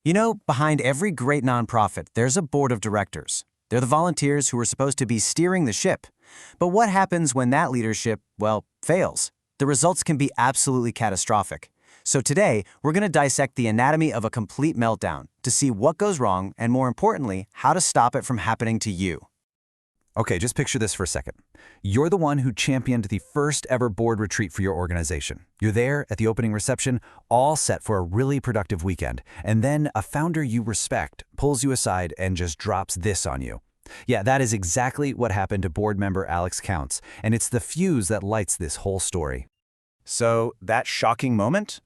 You know, behind every great nonprofit, there's a board of directors. They're the volunteers who are supposed to be steering the ship. But what happens when that leadership, well, fails? The results can be absolutely catastrophic. So today, we're going to dissect the anatomy of a complete meltdown to see what goes wrong and, more importantly, how to stop it from happening to you. Okay, just picture this for a second. You're the one who championed the first ever board retreat for your organization. You're there at the opening reception, all set for a really productive weekend. And then a founder you respect pulls you aside and just drops this on you. Yeah, that is exactly what happened to board member Alex Counts, and it's the fuse that lights this whole story. So, that shocking moment?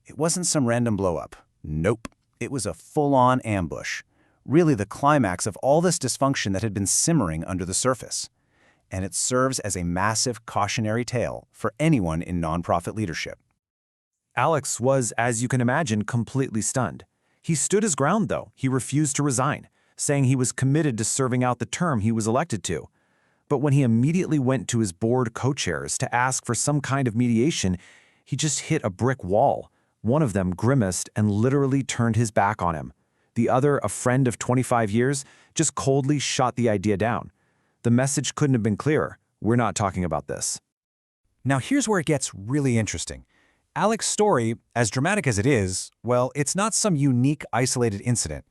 It wasn't some random blow-up. Nope. It was a full-on ambush. Really the climax of all this dysfunction that had been simmering under the surface. And it serves as a massive cautionary tale for anyone in nonprofit leadership. Alex was, as you can imagine, completely stunned. He stood his ground, though. He refused to resign, saying he was committed to serving out the term he was elected to. But when he immediately went to his board co-chairs to ask for some kind of mediation, he just hit a brick wall. One of them grimaced and literally turned his back on him. The other, a friend of 25 years, just coldly shot the idea down. The message couldn't have been clearer. We're not talking about this. Now here's where it gets really interesting. Alex's story, as dramatic as it is, well, it's not some unique, isolated incident.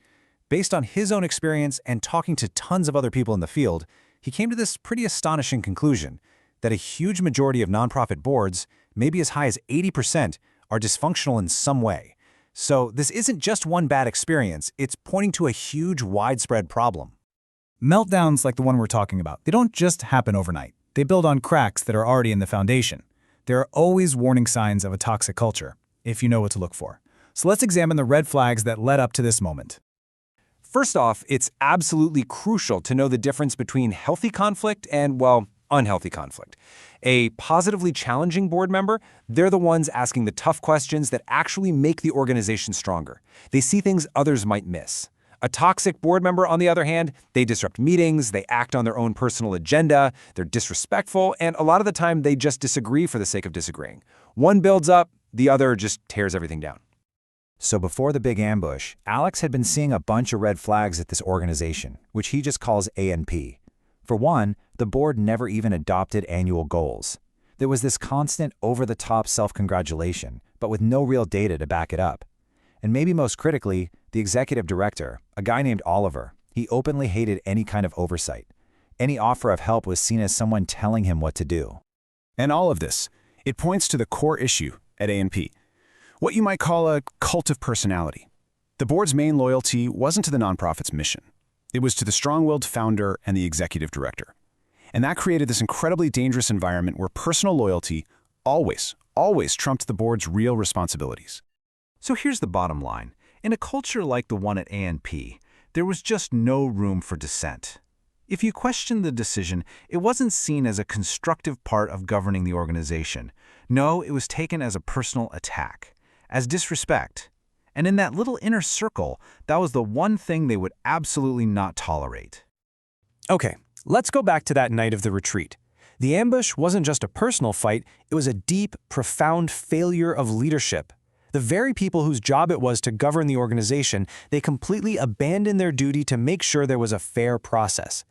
Based on his own experience and talking to tons of other people in the field, he came to this pretty astonishing conclusion, that a huge majority of nonprofit boards, maybe as high as 80%, are dysfunctional in some way. So this isn't just one bad experience, it's pointing to a huge, widespread problem. Meltdowns like the one we're talking about, they don't just happen overnight. They build on cracks that are already in the foundation. There are always warning signs of a toxic culture, if you know what to look for. So let's examine the red flags that led up to this moment. First off, it's absolutely crucial to know the difference between healthy conflict and, well, unhealthy conflict. A positively challenging board member, they're the ones asking the tough questions that actually make the organization stronger. They see things others might miss. A toxic board member, on the other hand, they disrupt meetings, they act on their own personal agenda, they're disrespectful, and a lot of the time they just disagree for the sake of disagreeing. One builds up, the other just tears everything down. So before the big ambush, Alex had been seeing a bunch of red flags at this organization, which he just calls A&P. For one, the board never even adopted annual goals. There was this constant over-the-top self-congratulation, but with no real data to back it up. And maybe most critically, the executive director, a guy named Oliver, he openly hated any kind of oversight. Any offer of help was seen as someone telling him what to do. And all of this, it points to the core issue at A&P, what you might call a cult of personality. The board's main loyalty wasn't to the nonprofit's mission. It was to the strong-willed founder and the executive director. And that created this incredibly dangerous environment where personal loyalty always trumped the board's real responsibilities. So here's the bottom line. In a culture like the one at A&P, there was just no room for dissent. If you questioned the decision, it wasn't seen as a constructive part of governing the organization. No, it was taken as a personal attack, as disrespect. And in that little inner circle, that was the one thing they would absolutely not tolerate. Okay, let's go back to that night of the retreat. The ambush wasn't just a personal fight, it was a deep, profound failure of leadership. The very people whose job it was to govern the organization, they completely abandoned their duty to make sure there was a fair process.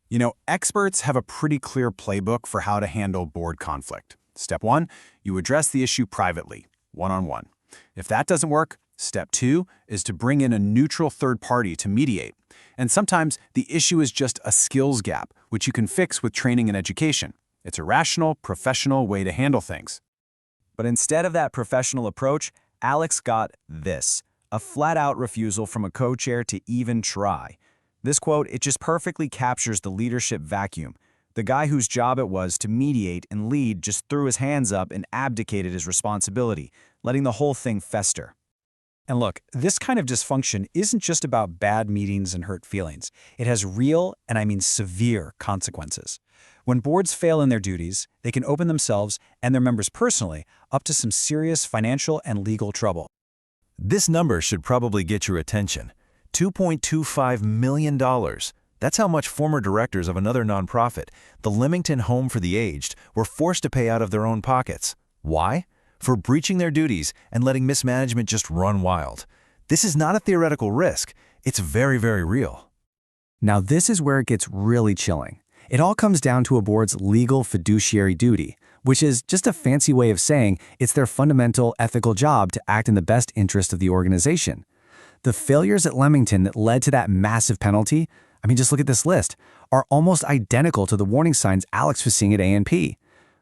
You know, experts have a pretty clear playbook for how to handle board conflict. Step 1, you address the issue privately, one-on-one. If that doesn't work, Step 2 is to bring in a neutral third party to mediate. And sometimes the issue is just a skills gap, which you can fix with training and education. It's a rational, professional way to handle things. But instead of that professional approach, Alex got this, a flat-out refusal from a co-chair to even try. This quote, it just perfectly captures the leadership vacuum. The guy whose job it was to mediate and lead just threw his hands up and abdicated his responsibility, letting the whole thing fester. And look, this kind of dysfunction isn't just about bad meetings and hurt feelings. It has real, and I mean severe, consequences. When boards fail in their duties, they can open themselves and their members personally up to some serious financial and legal trouble. This number should probably get your attention. $2.25 million. That's how much former directors of another nonprofit, the Leamington Home for the Aged, were forced to pay out of their own pockets. Why? for breaching their duties and letting mismanagement just run wild. This is not a theoretical risk. It's very, very real. Now, this is where it gets really chilling. It all comes down to a board's legal fiduciary duty, which is just a fancy way of saying it's their fundamental ethical job to act in the best interest of the organization. The failures at Leamington that led to that massive penalty, I mean, just look at this list, are almost identical to the warning signs Alex was seeing at A&P.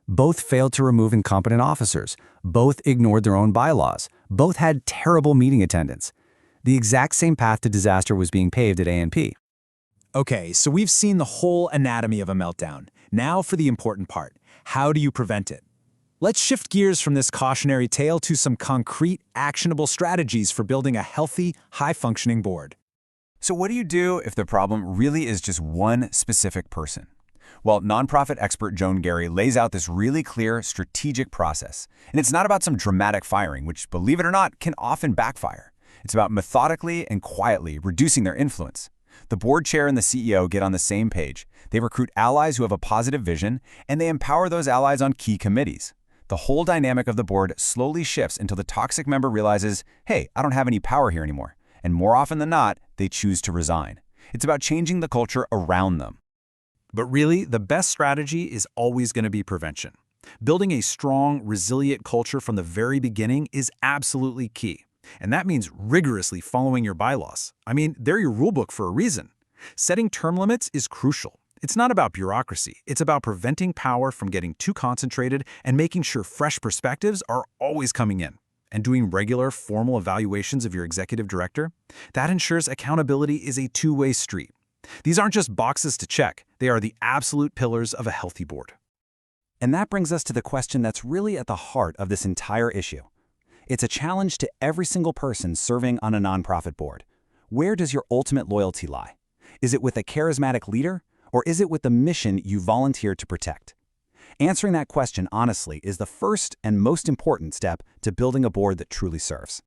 Both failed to remove incompetent officers. Both ignored their own bylaws. Both had terrible meeting attendance. The exact same path to disaster was being paved at A&P. Okay, so we've seen the whole anatomy of a meltdown. Now for the important part. How do you prevent it? Let's shift gears from this cautionary tale to some concrete, actionable strategies for building a healthy, high-functioning board. So what do you do if the problem really is just one specific person? Well, nonprofit expert Joan Gary lays out this really clear, strategic process. And it's not about some dramatic firing, which, believe it or not, can often backfire. It's about methodically and quietly reducing their influence. The board chair and the CEO get on the same page. They recruit allies who have a positive vision, and they empower those allies on key committees. The whole dynamic of the board slowly shifts until the toxic member realizes, hey, I don't have any power here anymore. And more often than not, they choose to resign. It's about changing the culture around them. But really, the best strategy is always going to be prevention. Building a strong, resilient culture from the very beginning is absolutely key. And that means rigorously following your bylaws. I mean, they're your rulebook for a reason. Setting term limits is crucial. It's not about bureaucracy. It's about preventing power from getting too concentrated and making sure fresh perspectives are always coming in. And doing regular, formal evaluations of your executive director, that ensures accountability is a two-way street. These aren't just boxes to check. They are the absolute pillars of a healthy board. And that brings us to the question that's really at the heart of this entire issue. It's a challenge to every single person serving on a nonprofit board. Where does your ultimate loyalty lie? Is it with a charismatic leader, or is it with the mission you volunteered to protect? Answering that question honestly is the first and most important step to building a board that truly serves.